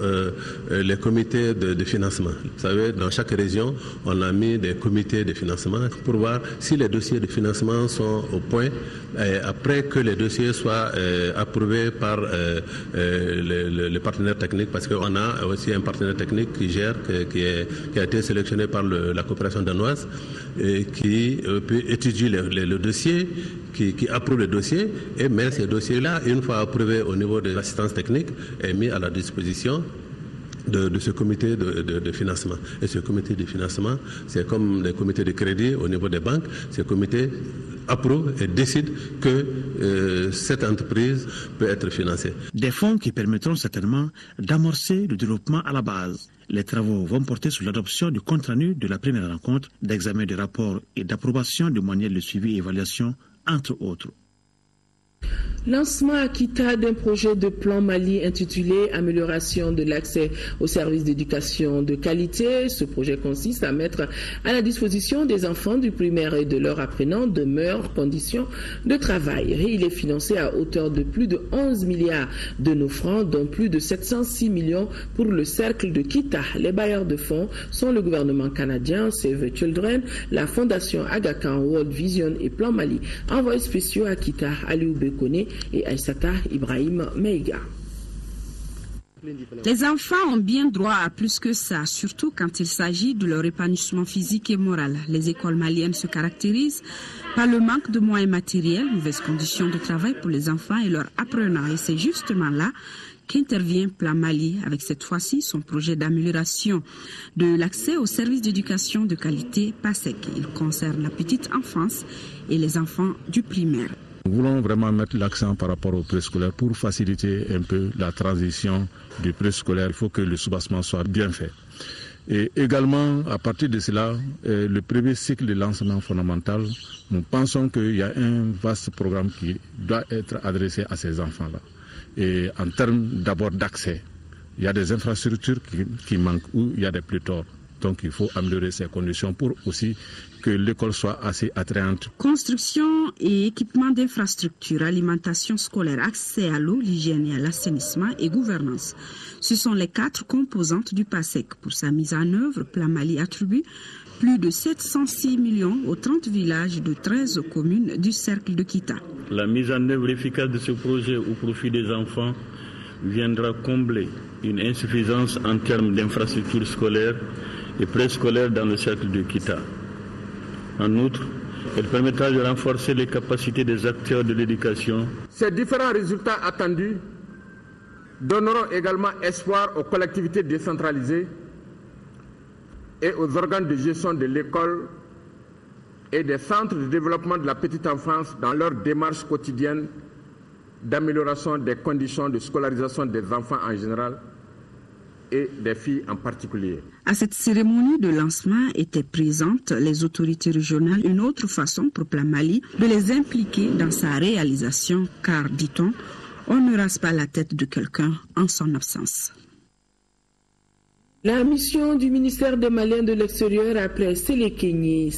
les comités de financement. Vous savez, dans chaque région, on a mis des comités de financement pour voir si les dossiers de financement sont au point après que les dossiers soient approuvés par les partenaires techniques, parce qu'on a aussi un partenaire technique qui gère, qui a été sélectionné par la coopération danoise et qui peut étudier le dossier, qui approuve le dossier et met ces dossiers-là, une fois approuvés au niveau de l'assistance technique, est mis à la disposition de ce comité de financement. Et ce comité de financement, c'est comme les comités de crédit au niveau des banques. Ce comité approuve et décide que cette entreprise peut être financée. Des fonds qui permettront certainement d'amorcer le développement à la base. Les travaux vont porter sur l'adoption du compte-rendu de la première rencontre, d'examen des rapports et d'approbation de manuels de suivi et évaluation, entre autres. Lancement à Kita d'un projet de plan Mali intitulé « Amélioration de l'accès aux services d'éducation de qualité ». Ce projet consiste à mettre à la disposition des enfants du primaire et de leurs apprenants de meilleures conditions de travail. Et il est financé à hauteur de plus de 11 milliards de nos francs, dont plus de 706 millions pour le cercle de Kita. Les bailleurs de fonds sont le gouvernement canadien, Save Children, la fondation Aga Khan, World Vision et Plan Mali. Envoyés spéciaux à Kita, Aliou Bekone et Aïssata Ibrahim Meiga. Les enfants ont bien droit à plus que ça, surtout quand il s'agit de leur épanouissement physique et moral. Les écoles maliennes se caractérisent par le manque de moyens matériels, mauvaises conditions de travail pour les enfants et leurs apprenants. Et c'est justement là qu'intervient Plan Mali avec cette fois-ci son projet d'amélioration de l'accès aux services d'éducation de qualité PASEC. Il concerne la petite enfance et les enfants du primaire. Nous voulons vraiment mettre l'accent par rapport au préscolaire pour faciliter un peu la transition du préscolaire. Il faut que le soubassement soit bien fait. Et également, à partir de cela, le premier cycle de l'enseignement fondamental, nous pensons qu'il y a un vaste programme qui doit être adressé à ces enfants-là. Et en termes d'abord d'accès, il y a des infrastructures qui manquent ou il y a des pléthores. Donc il faut améliorer ces conditions pour aussi que l'école soit assez attrayante. Construction et équipement d'infrastructures, alimentation scolaire, accès à l'eau, l'hygiène et à l'assainissement et gouvernance. Ce sont les 4 composantes du PASEC. Pour sa mise en œuvre, Plan Mali attribue plus de 706 millions aux 30 villages de 13 communes du cercle de Kita. La mise en œuvre efficace de ce projet au profit des enfants viendra combler une insuffisance en termes d'infrastructures scolaires et préscolaires dans le cercle de Kita. En outre, elle permettra de renforcer les capacités des acteurs de l'éducation. Ces différents résultats attendus donneront également espoir aux collectivités décentralisées et aux organes de gestion de l'école et des centres de développement de la petite enfance dans leur démarche quotidienne d'amélioration des conditions de scolarisation des enfants en général et des filles en particulier. À cette cérémonie de lancement étaient présentes les autorités régionales, une autre façon pour Plan Mali de les impliquer dans sa réalisation, car, dit-on, on ne rase pas la tête de quelqu'un en son absence. La mission du ministère des Maliens de l'extérieur après Sélékéni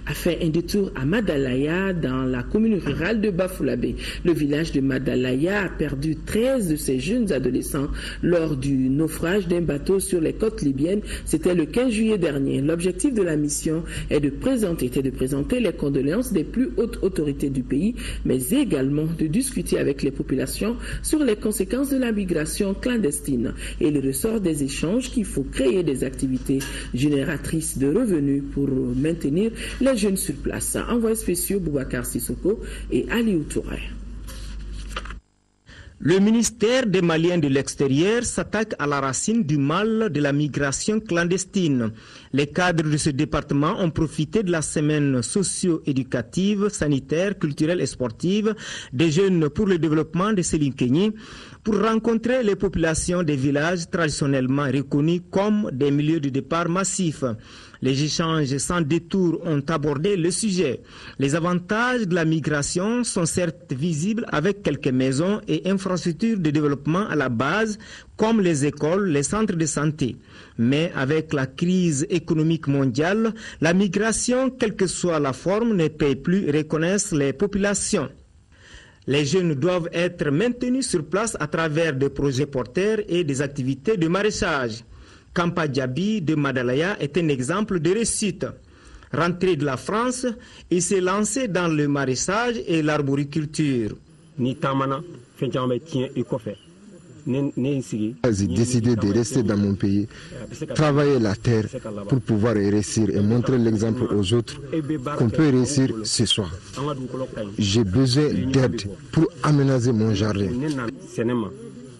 a fait un détour à Madalaya dans la commune rurale de Bafoulabé. Le village de Madalaya a perdu 13 de ses jeunes adolescents lors du naufrage d'un bateau sur les côtes libyennes. C'était le 15 juillet dernier. L'objectif de la mission était de présenter les condoléances des plus hautes autorités du pays, mais également de discuter avec les populations sur les conséquences de la migration clandestine et le ressort des échanges qu'il faut créer des activités génératrices de revenus pour maintenir les jeunes sur place. Envoyés spéciaux Boubacar Sissoko et Aliou Touré. Le ministère des Maliens de l'extérieur s'attaque à la racine du mal de la migration clandestine. Les cadres de ce département ont profité de la semaine socio-éducative, sanitaire, culturelle et sportive des jeunes pour le développement de Sélékéni pour rencontrer les populations des villages traditionnellement reconnus comme des milieux de départ massifs. Les échanges sans détour ont abordé le sujet. Les avantages de la migration sont certes visibles avec quelques maisons et infrastructures de développement à la base, comme les écoles, les centres de santé. Mais avec la crise économique mondiale, la migration, quelle que soit la forme, ne peut plus reconnaître les populations. Les jeunes doivent être maintenus sur place à travers des projets porteurs et des activités de maraîchage. Kampa Diaby de Madalaya est un exemple de réussite. Rentré de la France, il s'est lancé dans le maraîchage et l'arboriculture. J'ai décidé de rester dans mon pays, travailler la terre pour pouvoir réussir et montrer l'exemple aux autres qu'on peut réussir ce soir. J'ai besoin d'aide pour aménager mon jardin.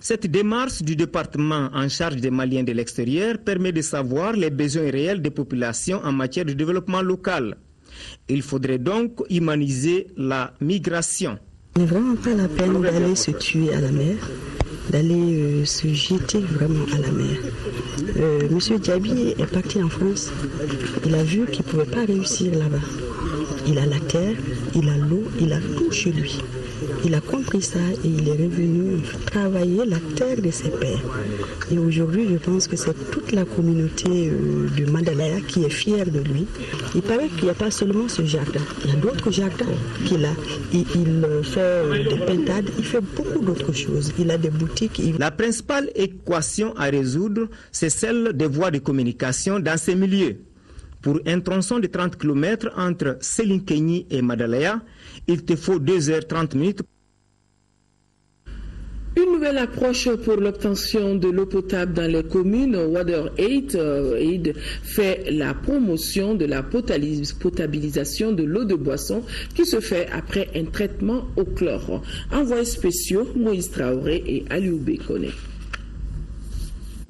Cette démarche du département en charge des Maliens de l'extérieur permet de savoir les besoins réels des populations en matière de développement local. Il faudrait donc humaniser la migration. Ce n'est vraiment pas la peine d'aller se tuer à la mer, d'aller se jeter vraiment à la mer. Monsieur Diaby est parti en France. Il a vu qu'il ne pouvait pas réussir là-bas. Il a la terre, il a l'eau, il a tout chez lui. Il a compris ça et il est revenu travailler la terre de ses pères. Et aujourd'hui, je pense que c'est toute la communauté du Madalaya qui est fière de lui. Il paraît qu'il n'y a pas seulement ce jardin, il y a d'autres jardins qu'il a. Il fait des pintades, il fait beaucoup d'autres choses. Il a des boutiques. La principale équation à résoudre, c'est celle des voies de communication dans ces milieux. Pour un tronçon de 30 km entre Selinkenyi et Madalaya, il te faut 2h30. Une nouvelle approche pour l'obtention de l'eau potable dans les communes. WaterAid fait la promotion de la potabilisation de l'eau de boisson qui se fait après un traitement au chlore. Envoyés spéciaux, Moïse Traoré et Aliou Bekone.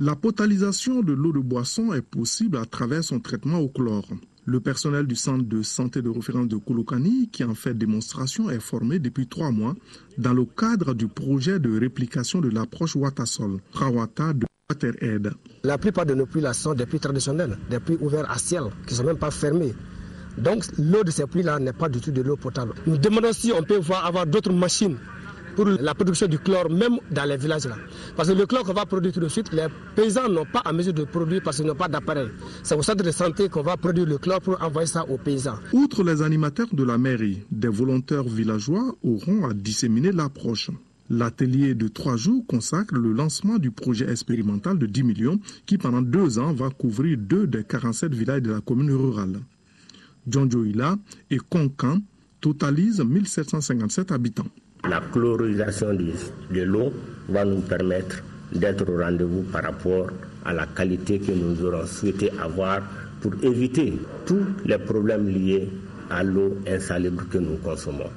La potabilisation de l'eau de boisson est possible à travers son traitement au chlore. Le personnel du centre de santé de référence de Kolokani, qui en fait démonstration, est formé depuis 3 mois dans le cadre du projet de réplication de l'approche Watasol, Rawata de WaterAid. La plupart de nos puits là sont des puits traditionnels, des puits ouverts à ciel, qui ne sont même pas fermés. Donc l'eau de ces puits-là n'est pas du tout de l'eau potable. Nous demandons si on peut avoir d'autres machines pour la production du chlore, même dans les villages là. Parce que le chlore qu'on va produire tout de suite, les paysans n'ont pas à mesure de produire parce qu'ils n'ont pas d'appareil. C'est au centre de santé qu'on va produire le chlore pour envoyer ça aux paysans. Outre les animateurs de la mairie, des volontaires villageois auront à disséminer l'approche. L'atelier de 3 jours consacre le lancement du projet expérimental de 10 millions qui pendant 2 ans va couvrir 2 des 47 villages de la commune rurale. Djondjoïla et Konkan totalisent 1757 habitants. La chlorisation de l'eau va nous permettre d'être au rendez-vous par rapport à la qualité que nous aurons souhaité avoir pour éviter tous les problèmes liés à l'eau insalubre que nous consommons.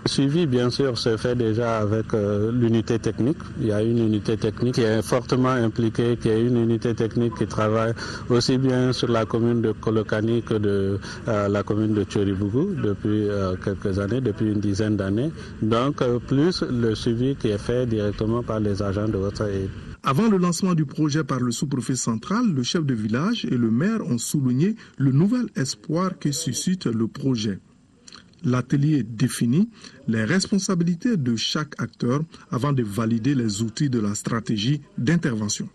Le suivi, bien sûr, se fait déjà avec l'unité technique. Il y a une unité technique qui est fortement impliquée, qui est une unité technique qui travaille aussi bien sur la commune de Kolokani que de la commune de Tchoribougou depuis quelques années, depuis une dizaine d'années. Donc, plus le suivi qui est fait directement par les agents de WaterAid. Avant le lancement du projet par le sous-préfet central, le chef de village et le maire ont souligné le nouvel espoir que suscite le projet. L'atelier définit les responsabilités de chaque acteur avant de valider les outils de la stratégie d'intervention.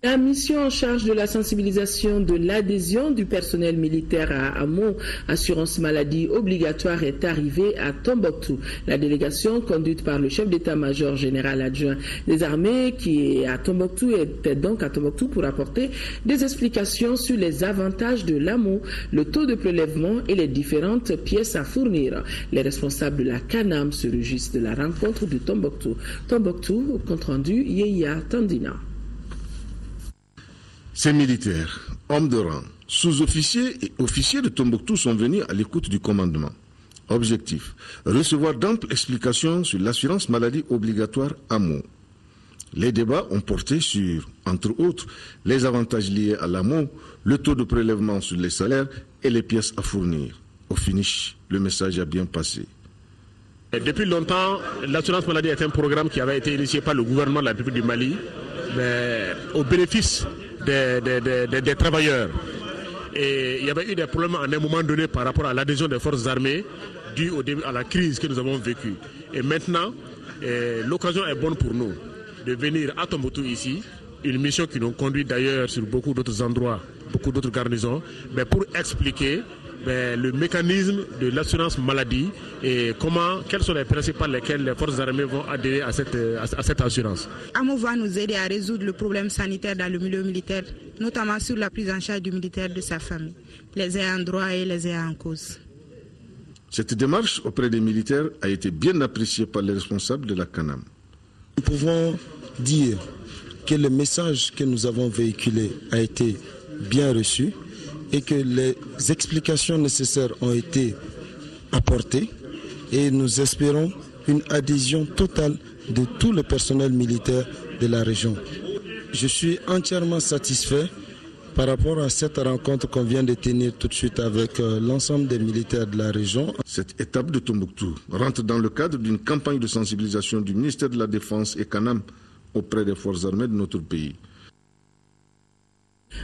La mission en charge de la sensibilisation de l'adhésion du personnel militaire à Amo Assurance Maladie Obligatoire est arrivée à Tombouctou. La délégation conduite par le chef d'état-major général adjoint des armées qui est à Tombouctou était donc à Tombouctou pour apporter des explications sur les avantages de l'AMO, le taux de prélèvement et les différentes pièces à fournir. Les responsables de la CANAM se réjouissent de la rencontre de Tombouctou. Tombouctou, compte rendu, Yeya Tandina. Ces militaires, hommes de rang, sous-officiers et officiers de Tombouctou sont venus à l'écoute du commandement. Objectif, recevoir d'amples explications sur l'assurance maladie obligatoire AMO. Les débats ont porté sur, entre autres, les avantages liés à l'AMO, le taux de prélèvement sur les salaires et les pièces à fournir. Au finish, le message a bien passé. Depuis longtemps, l'assurance maladie est un programme qui avait été initié par le gouvernement de la République du Mali, mais au bénéfice des travailleurs. Et il y avait eu des problèmes à un moment donné par rapport à l'adhésion des forces armées due à la crise que nous avons vécue. Et maintenant, l'occasion est bonne pour nous de venir à Tombouctou ici, une mission qui nous conduit d'ailleurs sur beaucoup d'autres endroits, beaucoup d'autres garnisons, mais pour expliquer le mécanisme de l'assurance maladie et quels sont les principes par lesquels les forces armées vont adhérer à cette assurance. AMO va nous aider à résoudre le problème sanitaire dans le milieu militaire, notamment sur la prise en charge du militaire de sa famille, les ayants droit et les ayants en cause. Cette démarche auprès des militaires a été bien appréciée par les responsables de la CANAM. Nous pouvons dire que le message que nous avons véhiculé a été bien reçu et que les explications nécessaires ont été apportées et nous espérons une adhésion totale de tout le personnel militaire de la région. Je suis entièrement satisfait par rapport à cette rencontre qu'on vient de tenir tout de suite avec l'ensemble des militaires de la région. Cette étape de Tombouctou rentre dans le cadre d'une campagne de sensibilisation du ministère de la Défense et CANAM auprès des forces armées de notre pays.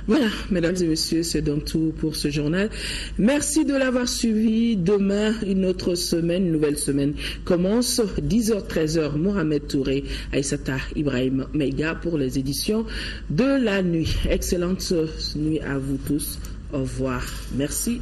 Voilà, mesdames et messieurs, c'est donc tout pour ce journal. Merci de l'avoir suivi. Demain, une autre semaine, une nouvelle semaine commence. 10h, 13h, Mohamed Touré, Aïssata Ibrahim Meiga pour les éditions de la nuit. Excellente nuit à vous tous. Au revoir. Merci.